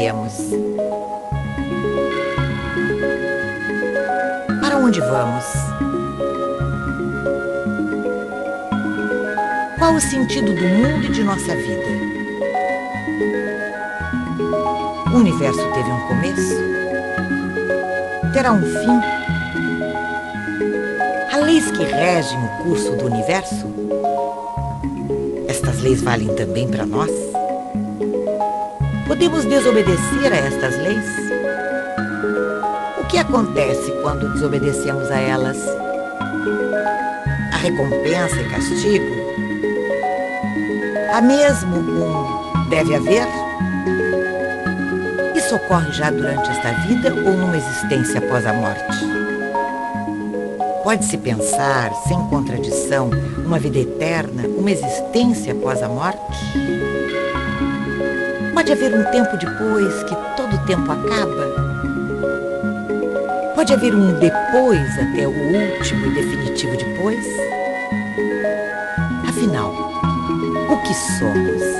viemos? Para onde vamos? Qual o sentido do mundo e de nossa vida? O universo teve um começo? Terá um fim? Há leis que regem o curso do universo? Estas leis valem também para nós? Podemos desobedecer a estas leis? O que acontece quando desobedecemos a elas? Há recompensa e castigo? Há mesmo um deve haver? Isso ocorre já durante esta vida ou numa existência após a morte? Pode-se pensar, sem contradição, uma vida eterna, uma existência após a morte? Pode haver um tempo depois que todo tempo acaba? Pode haver um depois até o último e definitivo depois? Afinal, o que somos?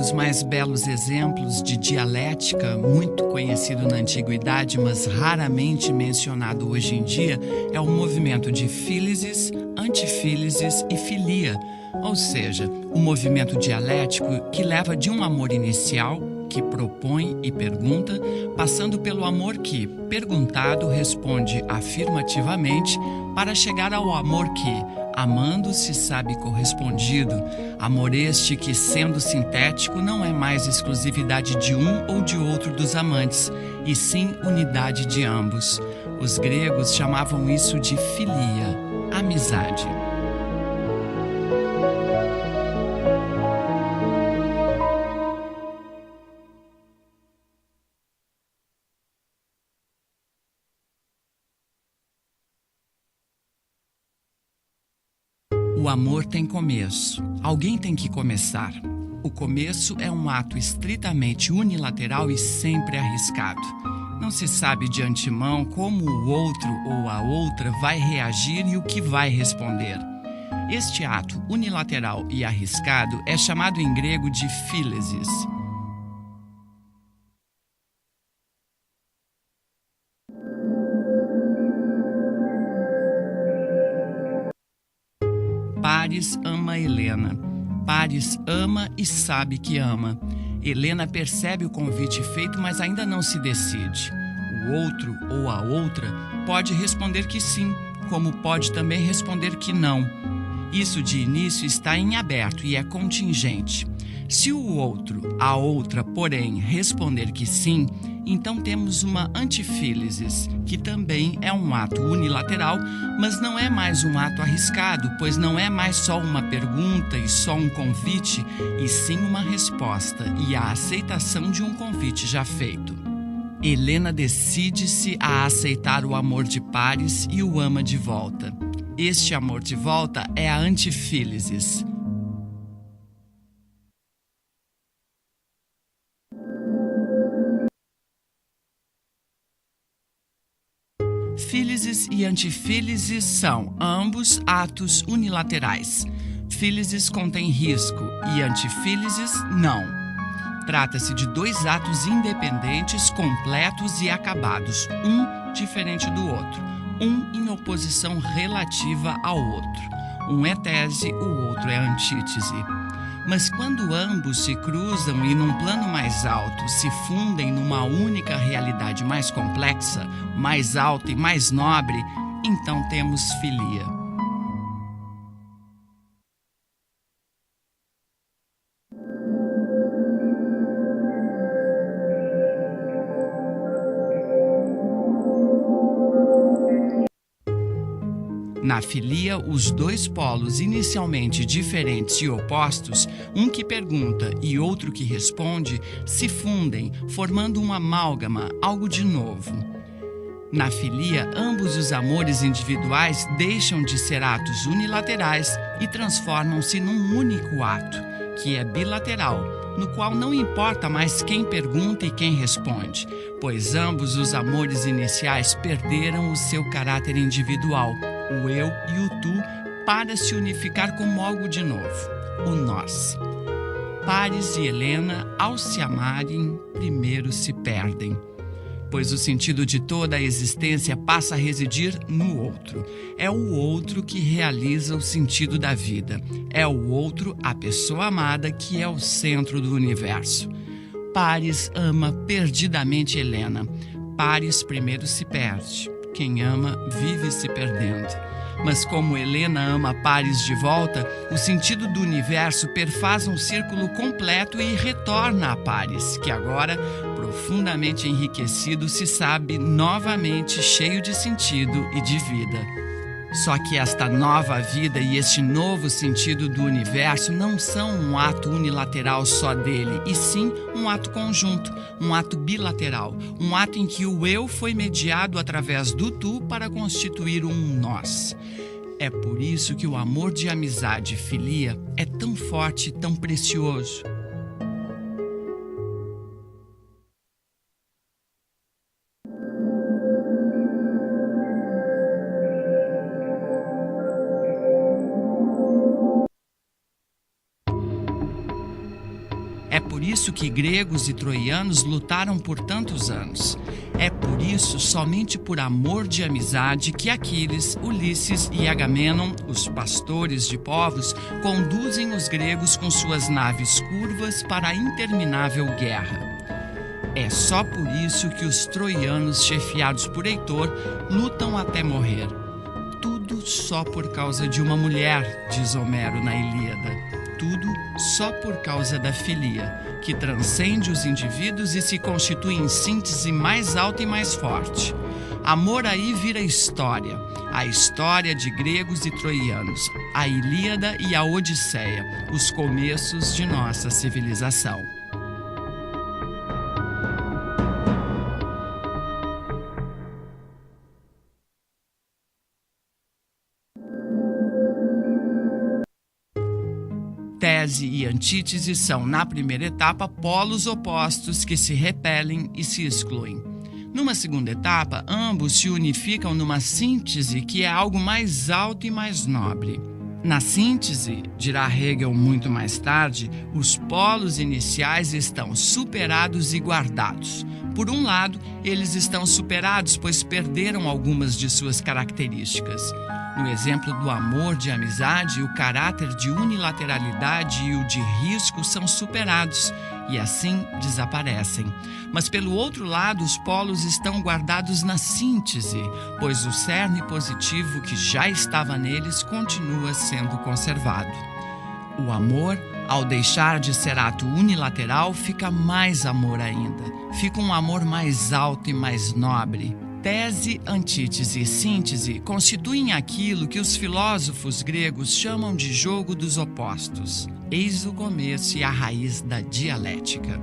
dos mais belos exemplos de dialética, muito conhecido na antiguidade, mas raramente mencionado hoje em dia, é o movimento de fílisis, antifílisis e filia, ou seja, o movimento dialético que leva de um amor inicial, que propõe e pergunta, passando pelo amor que, perguntado, responde afirmativamente, para chegar ao amor que, amando, se sabe correspondido. Amor este que, sendo sintético, não é mais exclusividade de um ou de outro dos amantes, e sim unidade de ambos. Os gregos chamavam isso de filia, amizade. O amor tem começo. Alguém tem que começar. O começo é um ato estritamente unilateral e sempre arriscado. Não se sabe de antemão como o outro ou a outra vai reagir e o que vai responder. Este ato unilateral e arriscado é chamado em grego de phílesis. Paris ama Helena. Paris ama e sabe que ama. Helena percebe o convite feito, mas ainda não se decide. O outro ou a outra pode responder que sim, como pode também responder que não. Isso de início está em aberto e é contingente. Se o outro, a outra, porém, responder que sim, então temos uma antifílisis, que também é um ato unilateral, mas não é mais um ato arriscado, pois não é mais só uma pergunta e só um convite, e sim uma resposta e a aceitação de um convite já feito. Helena decide-se a aceitar o amor de Paris e o ama de volta. Este amor de volta é a antifílisis. Fílisis e antifílisis são, ambos, atos unilaterais. Fílisis contém risco e antifílisis não. Trata-se de dois atos independentes, completos e acabados, um diferente do outro, um em oposição relativa ao outro. Um é tese, o outro é antítese. Mas quando ambos se cruzam e num plano mais alto se fundem numa única realidade mais complexa, mais alta e mais nobre, então temos filia. Na filia, os dois polos inicialmente diferentes e opostos, um que pergunta e outro que responde, se fundem, formando uma amálgama, algo de novo. Na filia, ambos os amores individuais deixam de ser atos unilaterais e transformam-se num único ato, que é bilateral, no qual não importa mais quem pergunta e quem responde, pois ambos os amores iniciais perderam o seu caráter individual, o eu e o tu, para se unificar como algo de novo, o nós. Paris e Helena, ao se amarem, primeiro se perdem, pois o sentido de toda a existência passa a residir no outro. É o outro que realiza o sentido da vida. É o outro, a pessoa amada, que é o centro do universo. Paris ama perdidamente Helena. Paris primeiro se perde. Quem ama vive se perdendo. Mas como Helena ama Paris de volta, o sentido do universo perfaz um círculo completo e retorna a Paris, que agora, profundamente enriquecido, se sabe novamente cheio de sentido e de vida. Só que esta nova vida e este novo sentido do universo não são um ato unilateral só dele, e sim um ato conjunto, um ato bilateral, um ato em que o eu foi mediado através do tu para constituir um nós. É por isso que o amor de amizade e filia é tão forte e tão precioso. É por isso que gregos e troianos lutaram por tantos anos. É por isso, somente por amor de amizade, que Aquiles, Ulisses e Agamenon, os pastores de povos, conduzem os gregos com suas naves curvas para a interminável guerra. É só por isso que os troianos, chefiados por Heitor, lutam até morrer. Tudo só por causa de uma mulher, diz Homero na Ilíada. Tudo só por causa da filia, que transcende os indivíduos e se constitui em síntese mais alta e mais forte. Amor aí vira história, a história de gregos e troianos, a Ilíada e a Odisseia, os começos de nossa civilização. Tese e antítese são, na primeira etapa, polos opostos que se repelem e se excluem. Numa segunda etapa, ambos se unificam numa síntese que é algo mais alto e mais nobre. Na síntese, dirá Hegel muito mais tarde, os polos iniciais estão superados e guardados. Por um lado, eles estão superados, pois perderam algumas de suas características. No exemplo do amor de amizade, o caráter de unilateralidade e o de risco são superados e assim desaparecem. Mas pelo outro lado, os polos estão guardados na síntese, pois o cerne positivo que já estava neles continua sendo conservado. O amor, ao deixar de ser ato unilateral, fica mais amor ainda. Fica um amor mais alto e mais nobre. Tese, antítese e síntese constituem aquilo que os filósofos gregos chamam de jogo dos opostos. Eis o começo e a raiz da dialética.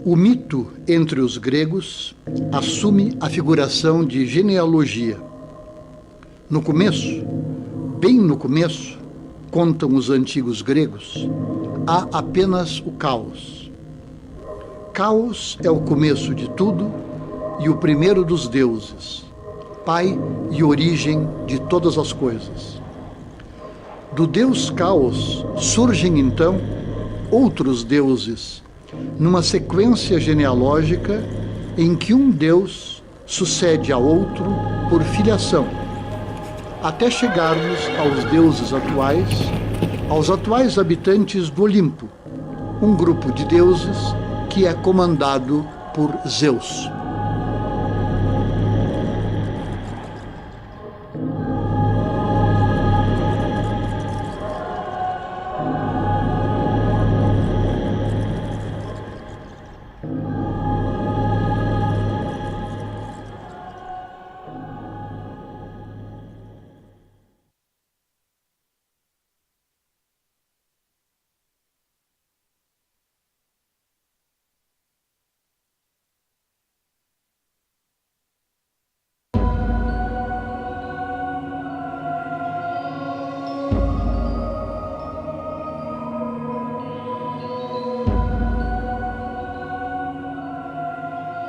O mito entre os gregos assume a figuração de genealogia. No começo, bem no começo, contam os antigos gregos, há apenas o caos. Caos é o começo de tudo e o primeiro dos deuses, pai e origem de todas as coisas. Do deus Caos surgem então outros deuses, numa sequência genealógica em que um deus sucede a outro por filiação, até chegarmos aos deuses atuais, aos atuais habitantes do Olimpo, um grupo de deuses que é comandado por Zeus.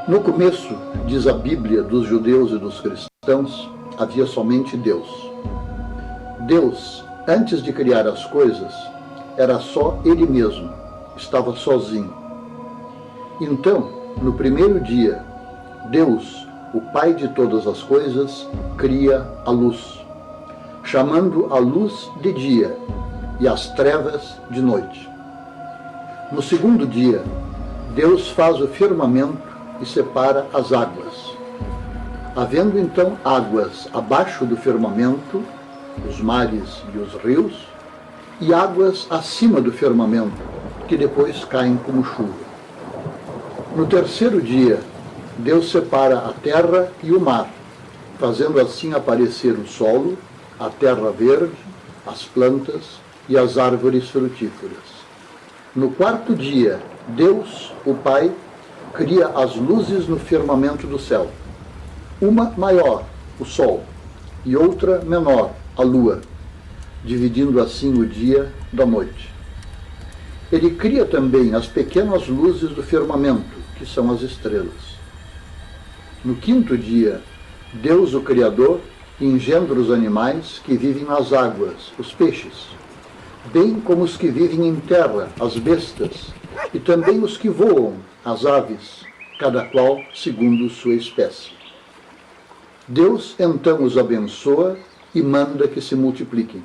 No começo, diz a Bíblia dos judeus e dos cristãos, havia somente Deus. Deus, antes de criar as coisas, era só Ele mesmo, estava sozinho. Então, no primeiro dia, Deus, o Pai de todas as coisas, cria a luz, chamando a luz de dia e as trevas de noite. No segundo dia, Deus faz o firmamento e separa as águas. Havendo então águas abaixo do firmamento, os mares e os rios, e águas acima do firmamento, que depois caem como chuva. No terceiro dia, Deus separa a terra e o mar, fazendo assim aparecer o solo, a terra verde, as plantas e as árvores frutíferas. No quarto dia, Deus, o Pai, cria as luzes no firmamento do céu. Uma maior, o sol, e outra menor, a lua, dividindo assim o dia da noite. Ele cria também as pequenas luzes do firmamento, que são as estrelas. No quinto dia, Deus, o Criador, engendra os animais que vivem nas águas, os peixes, bem como os que vivem em terra, as bestas, e também os que voam, as aves, cada qual segundo sua espécie. Deus então os abençoa e manda que se multipliquem.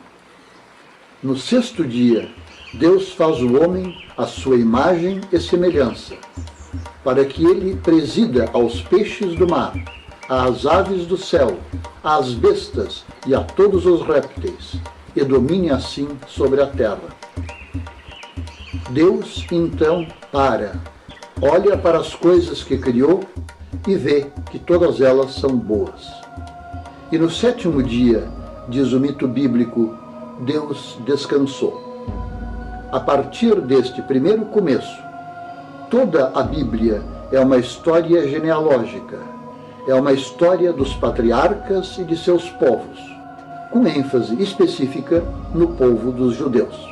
No sexto dia, Deus faz o homem à sua imagem e semelhança, para que ele presida aos peixes do mar, às aves do céu, às bestas e a todos os répteis, e domine assim sobre a terra. Deus então olha para as coisas que criou e vê que todas elas são boas. E no sétimo dia, diz o mito bíblico, Deus descansou. A partir deste primeiro começo, toda a Bíblia é uma história genealógica, é uma história dos patriarcas e de seus povos, com ênfase específica no povo dos judeus.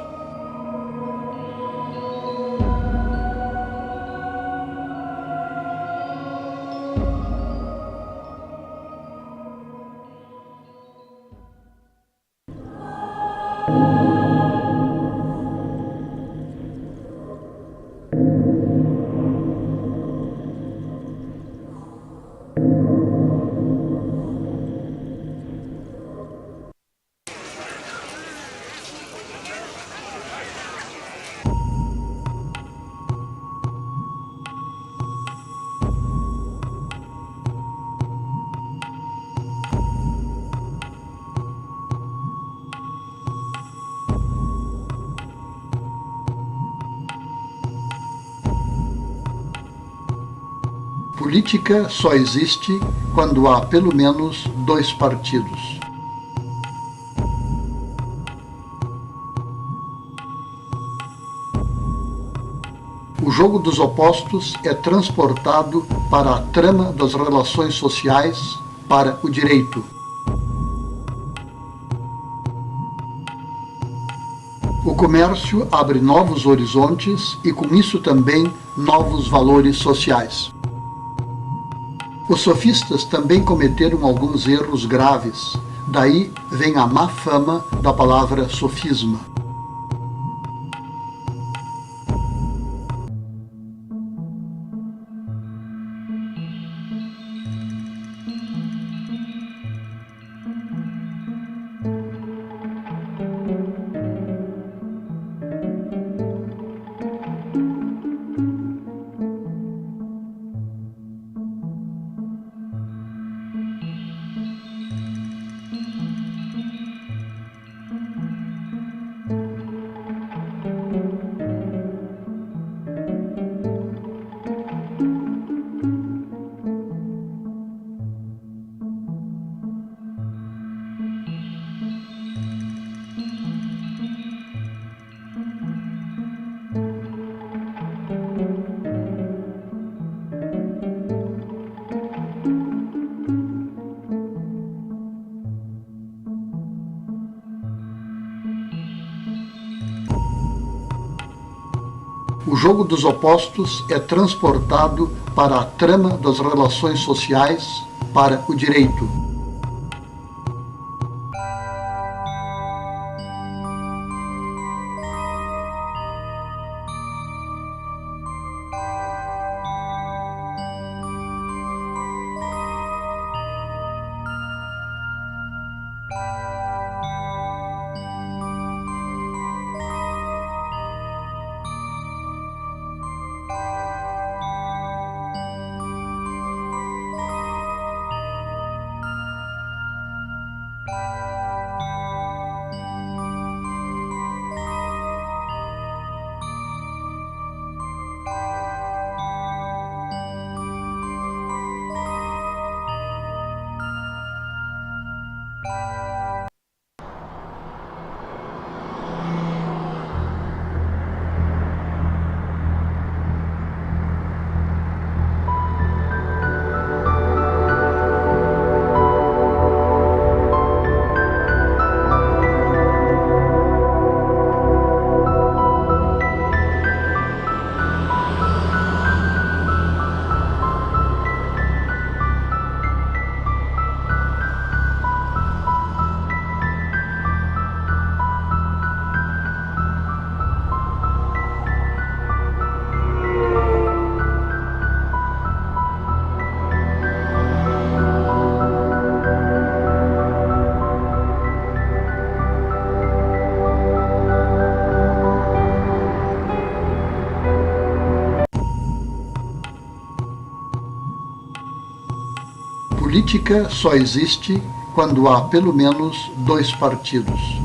Política só existe quando há pelo menos dois partidos. O jogo dos opostos é transportado para a trama das relações sociais, para o direito. O comércio abre novos horizontes e, com isso, também novos valores sociais. Os sofistas também cometeram alguns erros graves, daí vem a má fama da palavra sofisma. O jogo dos opostos é transportado para a trama das relações sociais, para o direito. Política só existe quando há pelo menos dois partidos.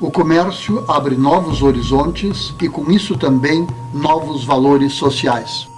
O comércio abre novos horizontes e, com isso, também novos valores sociais.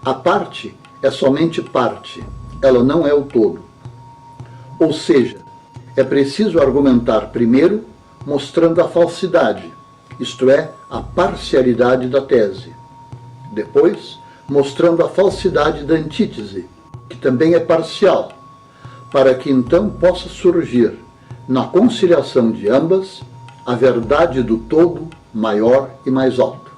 A parte é somente parte, ela não é o todo. Ou seja, é preciso argumentar primeiro mostrando a falsidade, isto é, a parcialidade da tese. Depois, mostrando a falsidade da antítese, que também é parcial, para que então possa surgir, na conciliação de ambas, a verdade do todo maior e mais alto.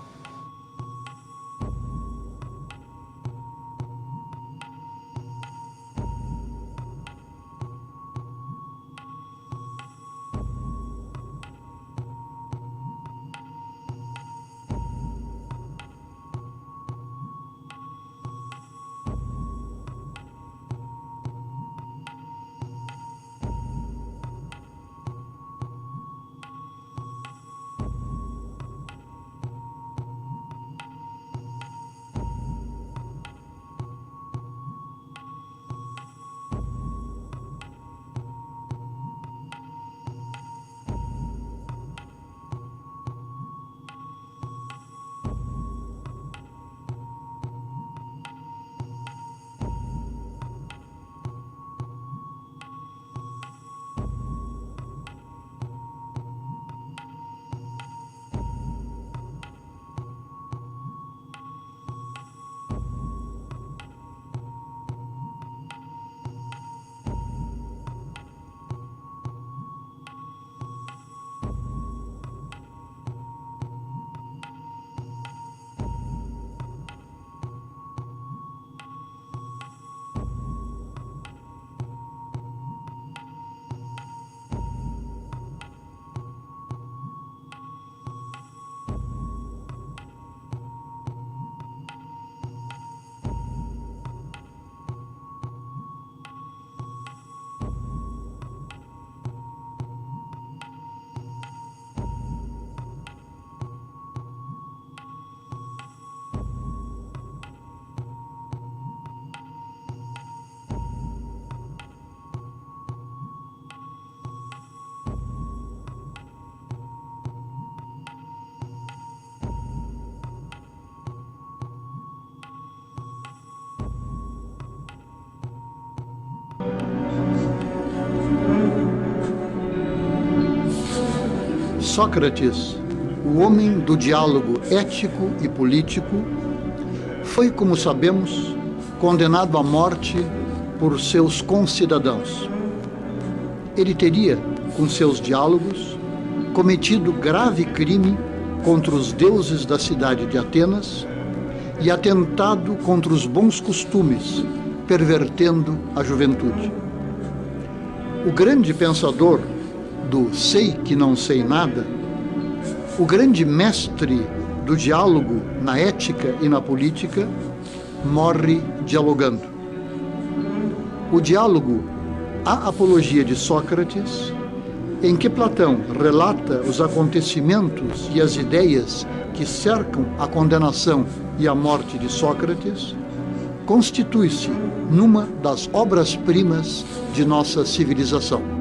Sócrates, o homem do diálogo ético e político, foi, como sabemos, condenado à morte por seus concidadãos. Ele teria, com seus diálogos, cometido grave crime contra os deuses da cidade de Atenas e atentado contra os bons costumes, pervertendo a juventude. O grande pensador do sei que não sei nada, o grande mestre do diálogo na ética e na política, morre dialogando. O diálogo A Apologia de Sócrates, em que Platão relata os acontecimentos e as ideias que cercam a condenação e a morte de Sócrates, constitui-se numa das obras-primas de nossa civilização.